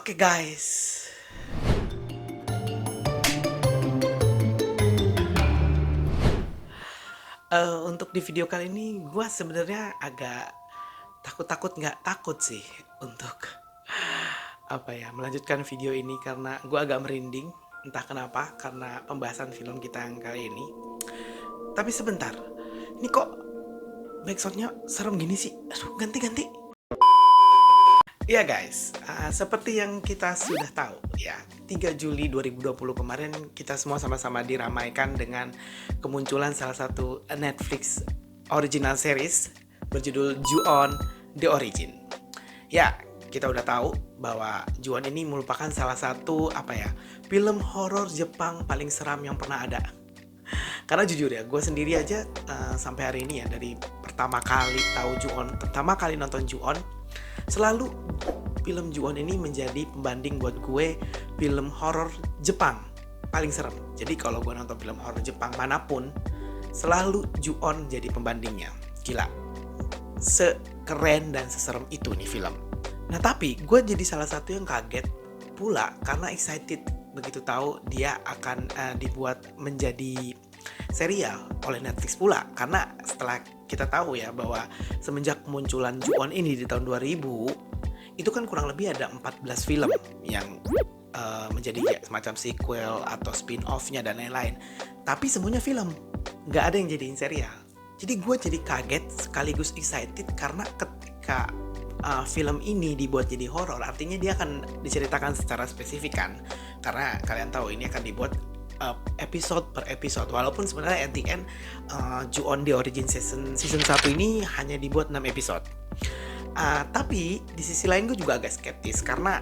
Oke guys, untuk di video kali ini gue sebenarnya agak takut-takut nggak takut sih untuk melanjutkan video ini karena gue agak merinding entah kenapa karena pembahasan film kita yang kali ini. Tapi sebentar, ini kok backsoundnya serem gini sih? Aduh, ganti-ganti. Ya guys, seperti yang kita sudah tahu ya, 3 Juli 2020 kemarin kita semua sama-sama diramaikan dengan kemunculan salah satu Netflix original series berjudul Ju-on The Origin. Ya, kita udah tahu bahwa Ju-on ini merupakan salah satu film horor Jepang paling seram yang pernah ada. Karena jujur ya, gue sendiri aja sampai hari ini ya, dari pertama kali tahu Ju-on, pertama kali nonton Ju-on, selalu film Ju-on ini menjadi pembanding buat gue film horor Jepang paling serem. Jadi kalau gue nonton film horor Jepang manapun, selalu Ju-on jadi pembandingnya. Gila, sekeren dan seserem itu nih film. Nah tapi gue jadi salah satu yang kaget pula karena excited begitu tahu dia akan dibuat menjadi serial oleh Netflix pula. Karena setelah kita tahu ya bahwa semenjak kemunculan Ju-on ini di tahun 2000, itu kan kurang lebih ada 14 film yang menjadi ya, semacam sequel atau spin-off-nya dan lain-lain. Tapi semuanya film, nggak ada yang jadiin serial. Jadi gue jadi kaget sekaligus excited karena ketika film ini dibuat jadi horor, artinya dia akan diceritakan secara spesifik kan. Karena kalian tahu ini akan dibuat episode per episode. Walaupun sebenarnya at the end Ju-on The Origin season 1 ini hanya dibuat 6 episode. Tapi di sisi lain gue juga agak skeptis karena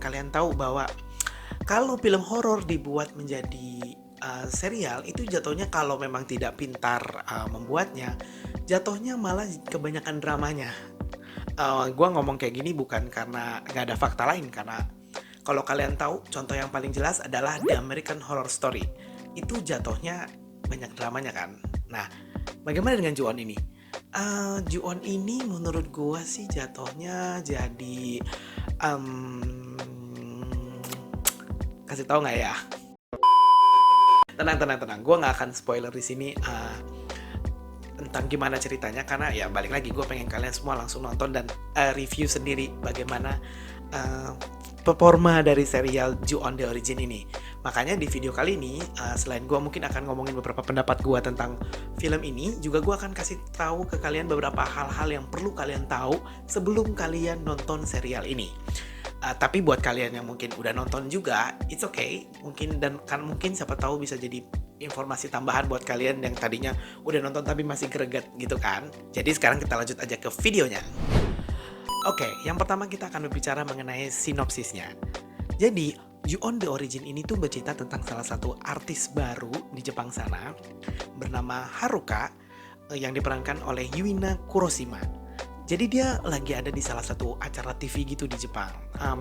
kalian tahu bahwa kalau film horor dibuat menjadi serial itu jatuhnya kalau memang tidak pintar membuatnya, jatuhnya malah kebanyakan dramanya. Gue ngomong kayak gini bukan karena gak ada fakta lain, karena kalau kalian tahu contoh yang paling jelas adalah The American Horror Story. Itu jatuhnya banyak dramanya kan. Nah, bagaimana dengan Ju-on ini? Ju-on ini menurut gue sih jatuhnya jadi kasih tahu nggak ya? Tenang. Gue nggak akan spoiler di sini tentang gimana ceritanya karena ya balik lagi gue pengen kalian semua langsung nonton dan review sendiri bagaimana performa dari serial Ju-on The Origin ini. Makanya di video kali ini selain gue mungkin akan ngomongin beberapa pendapat gue tentang film ini, juga gue akan kasih tahu ke kalian beberapa hal-hal yang perlu kalian tahu sebelum kalian nonton serial ini. Tapi buat kalian yang mungkin udah nonton juga, it's okay. Mungkin siapa tahu bisa jadi informasi tambahan buat kalian yang tadinya udah nonton tapi masih greget gitu kan. Jadi sekarang kita lanjut aja ke videonya. Oke, yang pertama kita akan berbicara mengenai sinopsisnya. Jadi, Ju-on The Origin ini tuh bercerita tentang salah satu artis baru di Jepang sana bernama Haruka yang diperankan oleh Yuina Kuroshima. Jadi dia lagi ada di salah satu acara TV gitu di Jepang.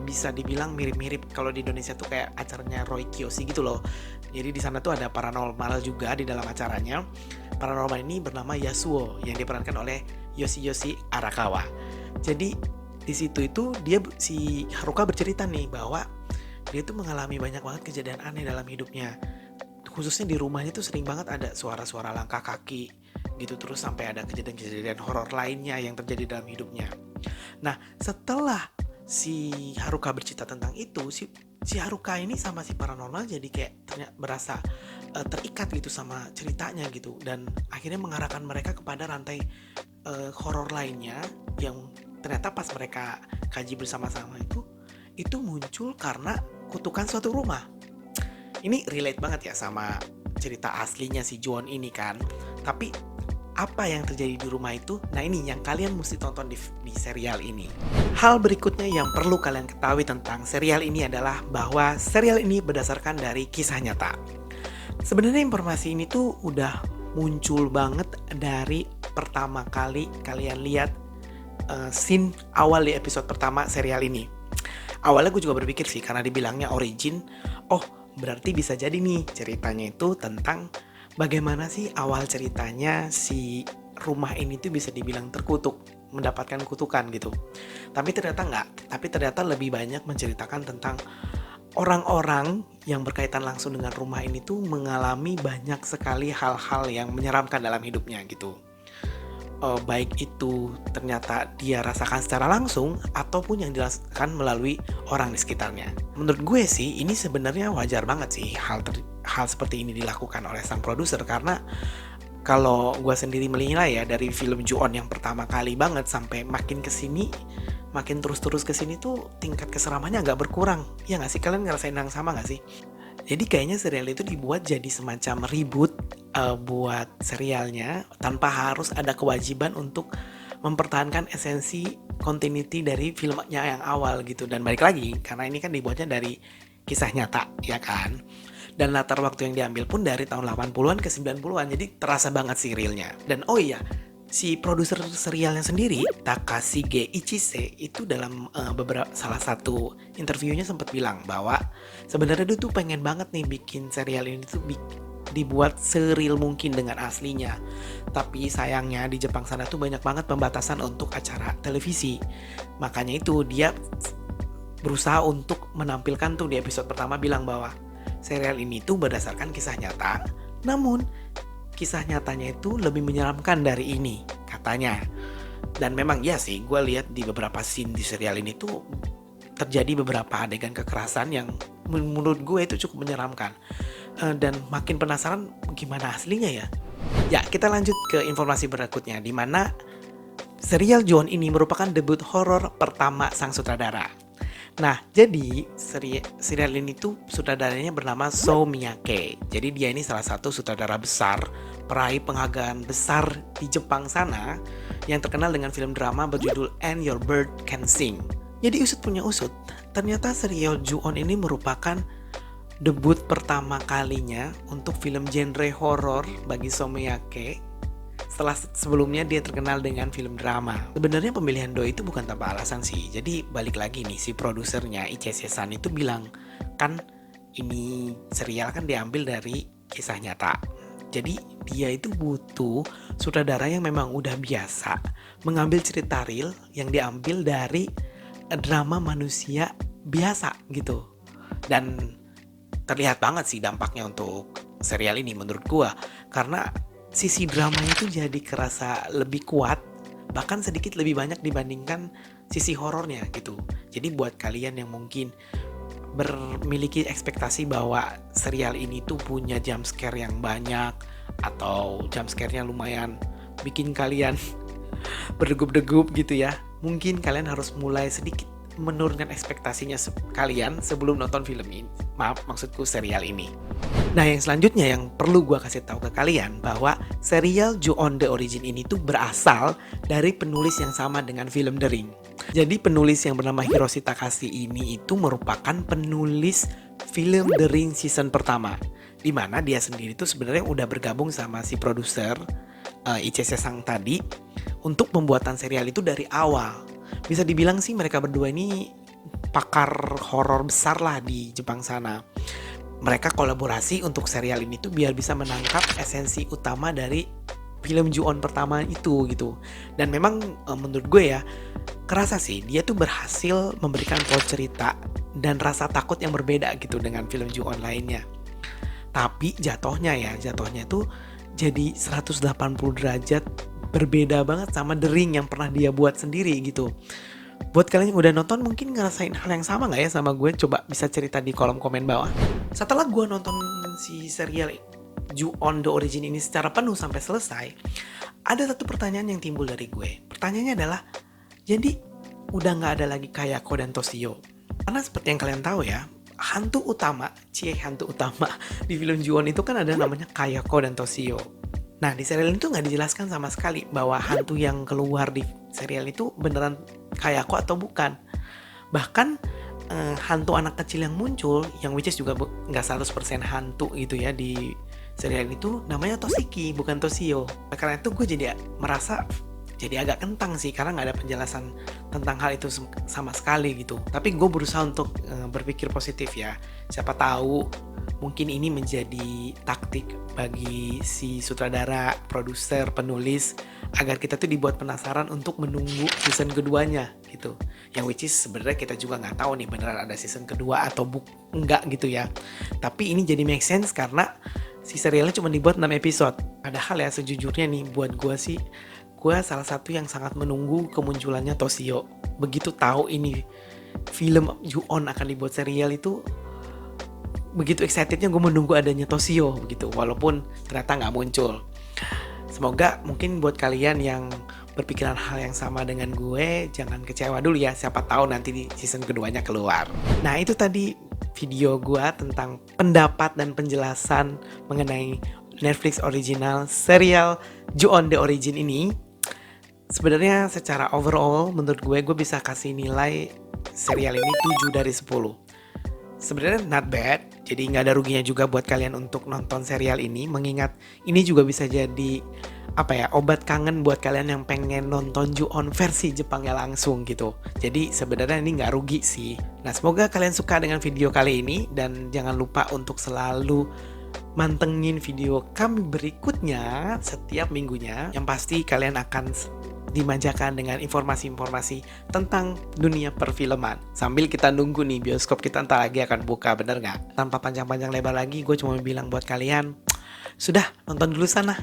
Bisa dibilang mirip-mirip kalau di Indonesia tuh kayak acaranya Roy Kiyoshi gitu loh. Jadi di sana tuh ada paranormal juga di dalam acaranya. Paranormal ini bernama Yasuo yang diperankan oleh Yoshi Arakawa. Jadi di situ itu si Haruka bercerita nih bahwa dia tuh mengalami banyak banget kejadian aneh dalam hidupnya. Khususnya di rumahnya tuh sering banget ada suara-suara langkah kaki gitu, terus sampai ada kejadian-kejadian horor lainnya yang terjadi dalam hidupnya. Nah, setelah si Haruka bercerita tentang itu, si Haruka ini sama si paranormal jadi kayak ternyata berasa terikat gitu sama ceritanya gitu, dan akhirnya mengarahkan mereka kepada rantai horor lainnya yang ternyata pas mereka kaji bersama-sama itu muncul karena kutukan suatu rumah. Ini relate banget ya sama cerita aslinya si Ju-on ini kan. Tapi apa yang terjadi di rumah itu? Nah ini yang kalian mesti tonton di serial ini. Hal berikutnya yang perlu kalian ketahui tentang serial ini adalah bahwa serial ini berdasarkan dari kisah nyata. Sebenarnya informasi ini tuh udah muncul banget dari pertama kali kalian lihat scene awal di episode pertama serial ini. Awalnya gue juga berpikir sih karena dibilangnya origin, oh berarti bisa jadi nih ceritanya itu tentang bagaimana sih awal ceritanya si rumah ini tuh bisa dibilang terkutuk. mendapatkan kutukan gitu. Tapi ternyata enggak, tapi ternyata lebih banyak menceritakan tentang orang-orang yang berkaitan langsung dengan rumah ini tuh mengalami banyak sekali hal-hal yang menyeramkan dalam hidupnya gitu. Baik itu ternyata dia rasakan secara langsung ataupun yang dirasakan melalui orang di sekitarnya. Menurut gue sih ini sebenarnya wajar banget sih hal seperti ini dilakukan oleh sang produser, karena kalau gue sendiri menilai ya, dari film Ju-on yang pertama kali banget sampai makin kesini, makin terus-terus kesini tuh tingkat keseramannya agak berkurang. Ya nggak sih, kalian ngerasain yang sama nggak sih? Jadi kayaknya serial itu dibuat jadi semacam reboot buat serialnya tanpa harus ada kewajiban untuk mempertahankan esensi continuity dari filmnya yang awal gitu. Dan balik lagi, karena ini kan dibuatnya dari kisah nyata, ya kan? Dan latar waktu yang diambil pun dari tahun 80-an ke 90-an, jadi terasa banget sih realnya. Dan oh iya, si produser serialnya sendiri, Takashige Ichise, itu dalam salah satu interviewnya sempat bilang bahwa sebenarnya dia tuh pengen banget nih bikin serial ini tuh dibuat seril mungkin dengan aslinya. Tapi sayangnya di Jepang sana tuh banyak banget pembatasan untuk acara televisi. Makanya itu dia berusaha untuk menampilkan tuh di episode pertama bilang bahwa serial ini tuh berdasarkan kisah nyata, namun kisah nyatanya itu lebih menyeramkan dari ini, katanya. Dan memang ya sih, gue lihat di beberapa scene di serial ini tuh terjadi beberapa adegan kekerasan yang menurut gue itu cukup menyeramkan. Dan makin penasaran gimana aslinya ya. Ya, kita lanjut ke informasi berikutnya, di mana serial Ju-on ini merupakan debut horor pertama sang sutradara. Nah, jadi serial ini tuh sutradaranya bernama So Miyake. Jadi dia ini salah satu sutradara besar, peraih penghargaan besar di Jepang sana, yang terkenal dengan film drama berjudul And Your Bird Can Sing. Jadi usut punya usut, ternyata serial Ju-on ini merupakan debut pertama kalinya untuk film genre horor bagi So Miyake, setelah sebelumnya dia terkenal dengan film drama. Sebenarnya pemilihan Do itu bukan tanpa alasan sih. Jadi balik lagi nih, si produsernya Ichise-san itu bilang, kan ini serial kan diambil dari kisah nyata. Jadi dia itu butuh sutradara yang memang udah biasa mengambil cerita real yang diambil dari drama manusia biasa gitu. Dan terlihat banget sih dampaknya untuk serial ini menurut gua, karena sisi dramanya itu jadi kerasa lebih kuat, bahkan sedikit lebih banyak dibandingkan sisi horornya gitu. Jadi buat kalian yang mungkin memiliki ekspektasi bahwa serial ini tuh punya jump scare yang banyak, atau jump scare-nya lumayan bikin kalian berdegup-degup gitu ya, mungkin kalian harus mulai sedikit menurunkan ekspektasinya kalian sebelum nonton film ini. Maaf, maksudku serial ini. Nah, yang selanjutnya yang perlu gue kasih tahu ke kalian bahwa serial Ju-on The Origin ini tuh berasal dari penulis yang sama dengan film The Ring. Jadi penulis yang bernama Hiroshi Takashi ini itu merupakan penulis film The Ring season pertama, di mana dia sendiri tuh sebenarnya udah bergabung sama si produser Ichise-san tadi untuk pembuatan serial itu dari awal. Bisa dibilang sih mereka berdua ini pakar horor besar lah di Jepang sana. Mereka kolaborasi untuk serial ini tuh biar bisa menangkap esensi utama dari film Ju-on pertama itu gitu. Dan memang menurut gue ya, kerasa sih dia tuh berhasil memberikan plot cerita dan rasa takut yang berbeda gitu dengan film Ju-on lainnya. Tapi jatuhnya tuh jadi 180 derajat berbeda banget sama The Ring yang pernah dia buat sendiri gitu. Buat kalian yang udah nonton mungkin ngerasain hal yang sama gak ya sama gue? Coba bisa cerita di kolom komen bawah. Setelah gue nonton si serial Ju-on The Origin ini secara penuh sampai selesai, ada satu pertanyaan yang timbul dari gue. Pertanyaannya adalah, jadi udah gak ada lagi Kayako dan Toshio? Karena seperti yang kalian tahu ya, hantu utama di film Ju-on itu kan ada namanya Kayako dan Toshio. Nah, di serial itu nggak dijelaskan sama sekali bahwa hantu yang keluar di serial itu beneran Kayako atau bukan. Bahkan hantu anak kecil yang muncul, yang which is juga nggak 100% hantu gitu ya di serial itu, namanya Toshiki, bukan Toshio. Karena itu gue jadi merasa jadi agak kentang sih, karena nggak ada penjelasan tentang hal itu sama sekali gitu. Tapi gue berusaha untuk berpikir positif ya. Siapa tahu mungkin ini menjadi taktik bagi si sutradara, produser, penulis agar kita tuh dibuat penasaran untuk menunggu season keduanya gitu. Yang which is sebenarnya kita juga nggak tahu nih beneran ada season kedua atau enggak gitu ya. Tapi ini jadi make sense karena si serialnya cuma dibuat 6 episode. Padahal ya sejujurnya nih buat gue sih, gue salah satu yang sangat menunggu kemunculannya Toshio. Begitu tahu ini film Ju-on akan dibuat serial itu, begitu excitednya gue menunggu adanya Toshio begitu, walaupun ternyata nggak muncul. Semoga mungkin buat kalian yang berpikiran hal yang sama dengan gue, jangan kecewa dulu ya, siapa tahu nanti di season keduanya keluar. Nah itu tadi video gue tentang pendapat dan penjelasan mengenai Netflix original serial Ju-on The Origin ini. Sebenarnya secara overall menurut gue bisa kasih nilai serial ini 7 dari 10. Sebenarnya not bad, jadi nggak ada ruginya juga buat kalian untuk nonton serial ini, mengingat ini juga bisa jadi obat kangen buat kalian yang pengen nonton Ju-on versi Jepangnya langsung gitu. Jadi sebenarnya ini nggak rugi sih. Nah semoga kalian suka dengan video kali ini, dan jangan lupa untuk selalu mantengin video kami berikutnya setiap minggunya. Yang pasti kalian akan dimanjakan dengan informasi-informasi tentang dunia perfilman. Sambil kita nunggu nih bioskop kita entar lagi akan buka, bener nggak? Tanpa panjang-panjang lebar lagi, gue cuma bilang buat kalian, sudah nonton dulu sana.